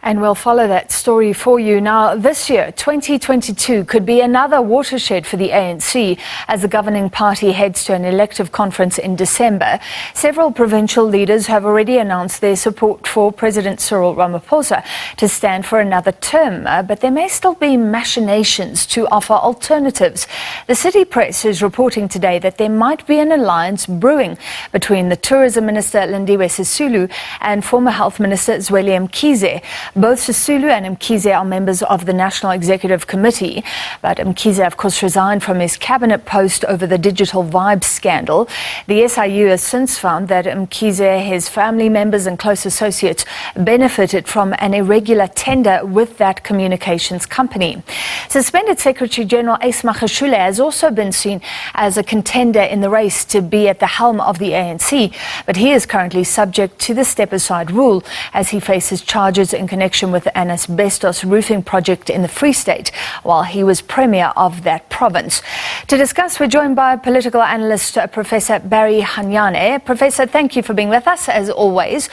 And we'll follow that story for you. Now, this year, 2022, could be another watershed for the ANC as the governing party heads to an elective conference in December. Several provincial leaders have already announced their support for President Cyril Ramaphosa to stand for another term, but there may still be machinations to offer alternatives. The City Press is reporting today that there might be an alliance brewing between the Tourism Minister Lindiwe Sisulu and former Health Minister Zweli Mkhize. Both Sisulu and Mkhize are members of the National Executive Committee, but Mkhize, of course, resigned from his cabinet post over the digital vibes scandal. The SIU has since found that Mkhize, his family members and close associates benefited from an irregular tender with that communications company. Suspended Secretary General Ace Magashule has also been seen as a contender in the race to be at the helm of the ANC, but he is currently subject to the step-aside rule as he faces charges in connection with an asbestos roofing project in the Free State while he was Premier of that province. To discuss, we're joined by political analyst Professor Barry Hanyane. Professor, thank you for being with us as always.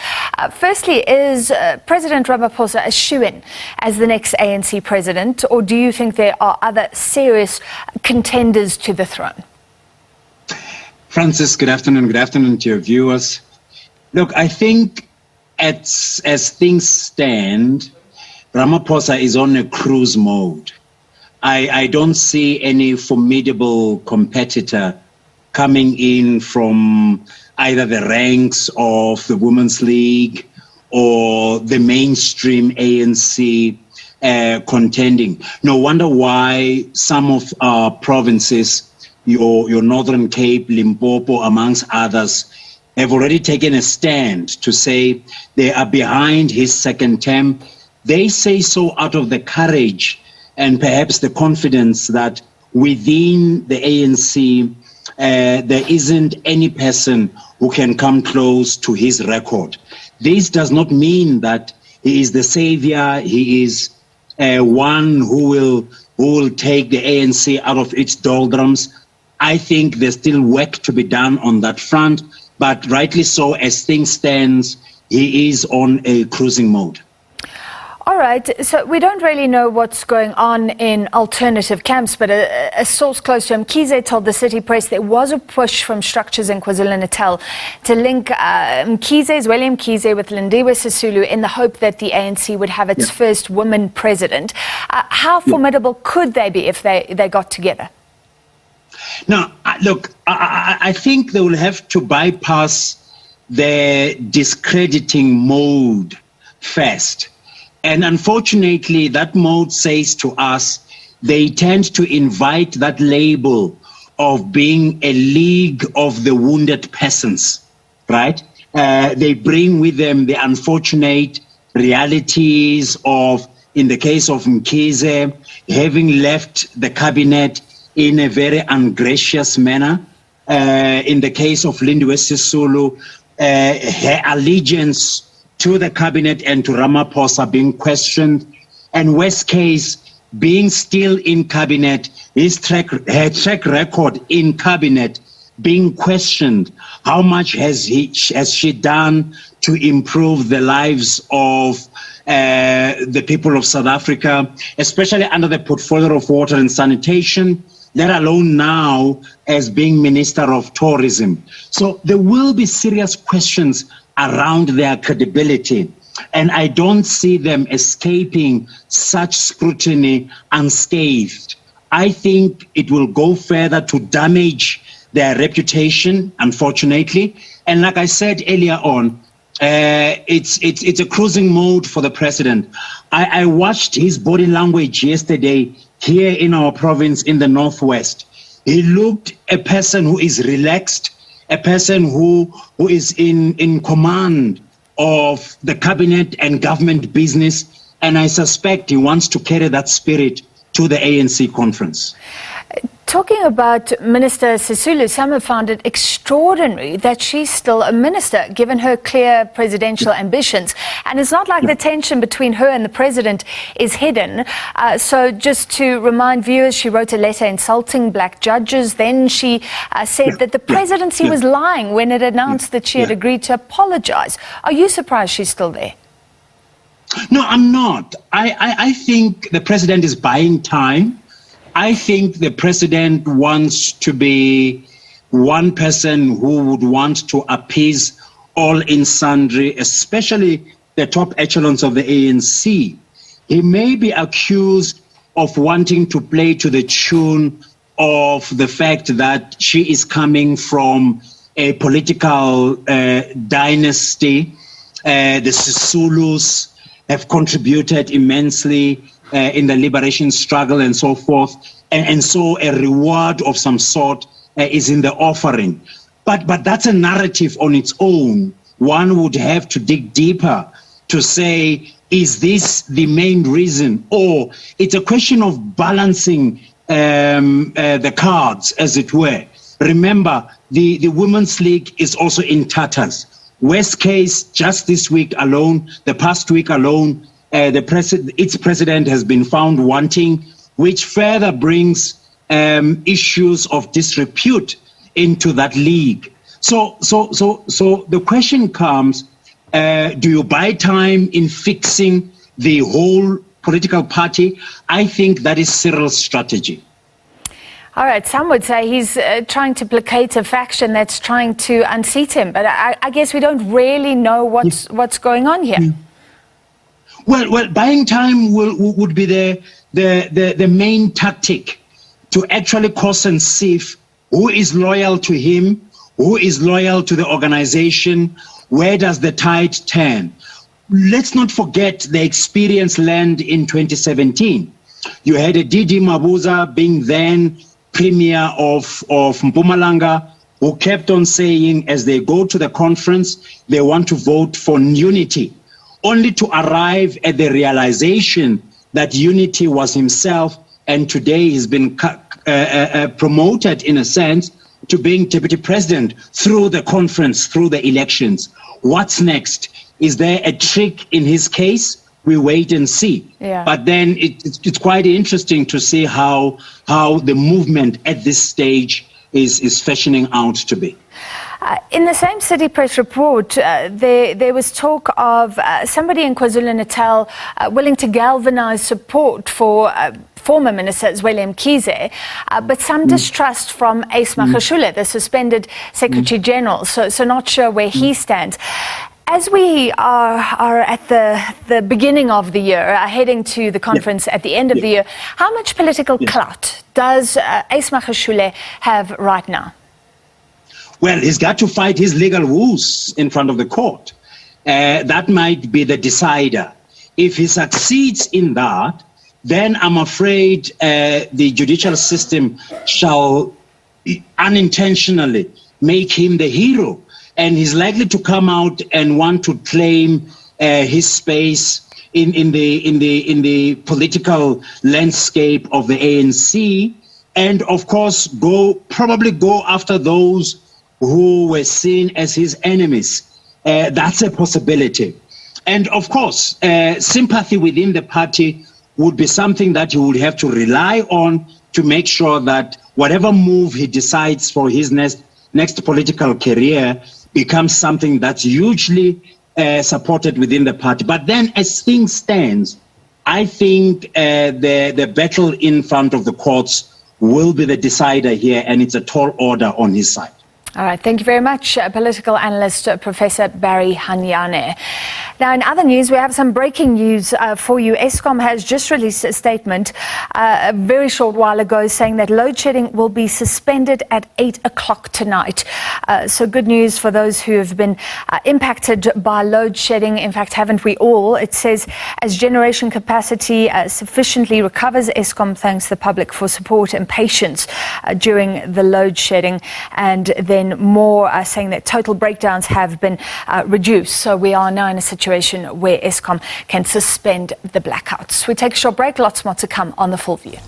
Firstly, is President Ramaphosa a shoo-in as the next ANC president, or do you think there are other serious contenders to the throne? Francis, good afternoon. Good afternoon to your viewers. Look, I think as things stand, Ramaphosa is on a cruise mode. I don't see any formidable competitor coming in from either the ranks of the Women's League or the mainstream ANC contending. No wonder why some of our provinces, your Northern Cape, Limpopo, amongst others, have already taken a stand to say they are behind his second term. They say so out of the courage and perhaps the confidence that within the ANC there isn't any person who can come close to his record. This does not mean that he is the savior, he is one who will take the ANC out of its doldrums. I think there's still work to be done on that front. But rightly so, as things stand, he is on a cruising mode. All right, so we don't really know what's going on in alternative camps, but a source close to Mkhize told the City Press there was a push from structures in KwaZulu-Natal to link Zweli Mkhize with Lindiwe Sisulu in the hope that the ANC would have its first woman president. How formidable could they be if they got together? Now, look, I think they will have to bypass the discrediting mode first. And unfortunately, that mode says to us, they tend to invite that label of being a league of the wounded peasants, right? They bring with them the unfortunate realities of, in the case of Mkhize, having left the cabinet in a very ungracious manner. In the case of Lindiwe Sisulu, her allegiance to the cabinet and to Ramaphosa being questioned, and worst case, being still in cabinet, her track record in cabinet being questioned. How much has she done to improve the lives of the people of South Africa, especially under the portfolio of water and sanitation, let alone now as being Minister of Tourism. So there will be serious questions around their credibility, and I don't see them escaping such scrutiny unscathed. I think it will go further to damage their reputation, unfortunately. And like I said earlier on, it's a cruising mode for the president. I watched his body language yesterday here in our province in the Northwest. He looked a person who is relaxed, a person who is in command of the cabinet and government business. And I suspect he wants to carry that spirit to the ANC conference. Talking about Minister Sisulu, some have found it extraordinary that she's still a minister, given her clear presidential ambitions. And it's not like the tension between her and the president is hidden. So just to remind viewers, she wrote a letter insulting black judges. Then she said that the presidency was lying when it announced that she had agreed to apologize. Are you surprised she's still there? No, I'm not. I think the president is buying time. I think the president wants to be one person who would want to appease all in sundry, especially the top echelons of the ANC. He may be accused of wanting to play to the tune of the fact that she is coming from a political dynasty. The Sisulus have contributed immensely in the liberation struggle and so forth. And so a reward of some sort is in the offering. But that's a narrative on its own. One would have to dig deeper to say, is this the main reason? Or it's a question of balancing the cards, as it were. Remember, the Women's League is also in tatters. Worst case, just this week alone, the past week alone, its president has been found wanting, which further brings issues of disrepute into that league. So the question comes, do you buy time in fixing the whole political party? I think that is Cyril's strategy. All right, some would say he's trying to placate a faction that's trying to unseat him, but I guess we don't really know what's going on here. Yeah. Well, buying time would be the main tactic to actually cause and sieve who is loyal to him, who is loyal to the organization, where does the tide turn. Let's not forget the experience learned in 2017. You had a Didi Mabuza being then premier of Mpumalanga, who kept on saying as they go to the conference, they want to vote for unity, only to arrive at the realization that unity was himself, and today he's been promoted, in a sense, to being deputy president through the conference, through the elections. What's next? Is there a trick in his case? We wait and see. Yeah. But then it's quite interesting to see how the movement at this stage is fashioning out to be. In the same City Press report, there was talk of somebody in KwaZulu-Natal willing to galvanize support for former Minister Zweli Mkhize, but some distrust from Ace Magashule, the suspended Secretary General, so not sure where he stands. As we are at the beginning of the year, heading to the conference at the end of the year, how much political clout does Ace Magashule have right now? Well, he's got to fight his legal woes in front of the court. That might be the decider. If he succeeds in that, then I'm afraid the judicial system shall unintentionally make him the hero. And he's likely to come out and want to claim his space in the political landscape of the ANC, and of course probably go after those who were seen as his enemies. That's a possibility. And of course, sympathy within the party would be something that he would have to rely on to make sure that whatever move he decides for his next political career becomes something that's hugely supported within the party. But then as things stands, I think the battle in front of the courts will be the decider here, and it's a tall order on his side. All right, thank you very much, political analyst Professor Barry Hanyane. Now, in other news, we have some breaking news for you. Eskom has just released a statement a very short while ago saying that load shedding will be suspended at 8 o'clock tonight. So good news for those who have been impacted by load shedding. In fact, haven't we all? It says as generation capacity sufficiently recovers, Eskom thanks the public for support and patience during the load shedding, and then more saying that total breakdowns have been reduced. So we are now in a situation where Eskom can suspend the blackouts. We take a short break, lots more to come on The Full View.